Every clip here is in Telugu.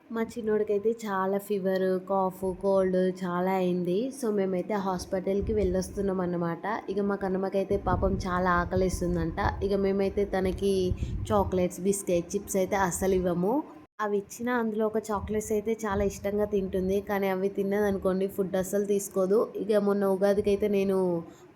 మా చిన్నోడికైతే చాలా ఫీవర్, కాఫ్, కోల్డ్ చాలా అయింది. సో, మేమైతే హాస్పిటల్‌కి వెళ్ళొస్తున్నాం అన్నమాట. ఇక మా కన్నమ్మకైతే పాపం చాలా ఆకలేస్తుందంట. ఇక మేమైతే తనకి చాక్లెట్స్, బిస్కెట్, చిప్స్ అయితే అస్సలివ్వము. అవి ఇచ్చినా అందులో ఒక చాక్లెట్స్ అయితే చాలా ఇష్టంగా తింటుంది. కానీ అవి తిన్నదనుకోండి ఫుడ్ అస్సలు తీసుకోదు. ఇక మొన్న ఉగాదికైతే నేను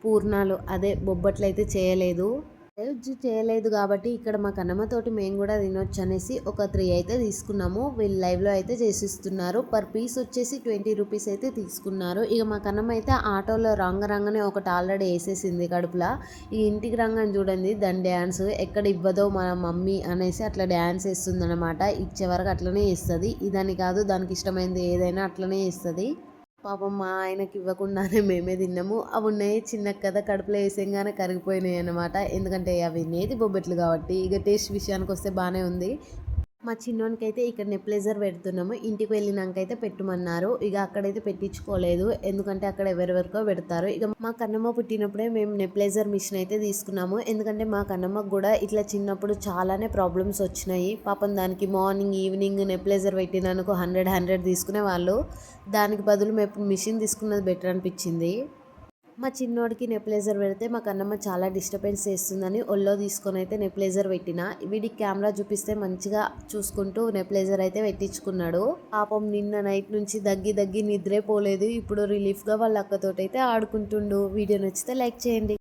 పూర్ణాలు అదే బొబ్బట్లయితే చేయలేదు. వెజ్ చేయలేదు కాబట్టి ఇక్కడ మా కన్నమ్మతోటి మేము కూడా తినొచ్చు అనేసి ఒక 3 అయితే తీసుకున్నాము. వీళ్ళు లైవ్‌లో అయితే చేసిస్తున్నారు. పర్ పీస్ వచ్చేసి 20 రూపీస్ అయితే తీసుకున్నారు. ఇక మా కన్నమ్మ అయితే ఆటోలో రాంగనే ఒకటి ఆల్రెడీ ఏసేసింది కడుపుల. ఈ ఇంటికి రాంగానే చూడండి దాని డ్యాన్స్ ఎక్కడ ఇవ్వదో మా మమ్మీ అనేసి అట్లా డ్యాన్స్ ఏస్తుందనమాట. ఇచ్చే వరకు అట్లనే ఏస్తది. ఇదని కాదు దానికి ఇష్టమైంది ఏదైనా అట్లనే ఏస్తది. పాపం మా ఆయనకి ఇవ్వకుండానే మేమే తిన్నాము. అవి ఉన్నాయి చిన్నగా కదా కడుపులో వేసేయంగానే కరిగిపోయినాయి అన్నమాట. ఎందుకంటే అవి నేతి బొబ్బట్లు కాబట్టి. ఇక టేస్ట్ విషయానికొస్తే బానే ఉంది. మా చిన్నోనికైతే ఇక్కడ నెప్లైజర్ పెడుతున్నాము. ఇంటికి వెళ్ళినాకైతే పెట్టమన్నారు. ఇక అక్కడైతే పెట్టించుకోలేదు. ఎందుకంటే అక్కడ ఎవరెవరికో పెడతారు. ఇక మా కన్నమ్మ పుట్టినప్పుడే మేము నెప్లైజర్ మిషన్ అయితే తీసుకున్నాము. ఎందుకంటే మా కన్నమ్మకు కూడా ఇట్లా చిన్నప్పుడు చాలానే ప్రాబ్లమ్స్ వచ్చినాయి. పాపం దానికి మార్నింగ్, ఈవినింగ్ నెప్లైజర్ పెట్టినందుకు 100 తీసుకునే వాళ్ళు. దానికి బదులు మేము మిషన్ తీసుకున్నది బెటర్ అనిపించింది. మా చిన్నోడికి నెప్లైజర్ పెడితే మా కన్నమ్మ చాలా డిస్టర్బెన్స్ చేస్తుందని ఒళ్ళో తీసుకొని అయితే నెప్లైజర్ పెట్టిన. వీడికి కెమెరా చూపిస్తే మంచిగా చూసుకుంటూ నెప్లైజర్ అయితే పెట్టించుకున్నాడు. పాపం నిన్న నైట్ నుంచి దగ్గి దగ్గి నిద్రే పోలేదు. ఇప్పుడు రిలీఫ్గా వాళ్ళ అక్కతోటి అయితే ఆడుకుంటుండు. వీడియో నచ్చితే లైక్ చేయండి.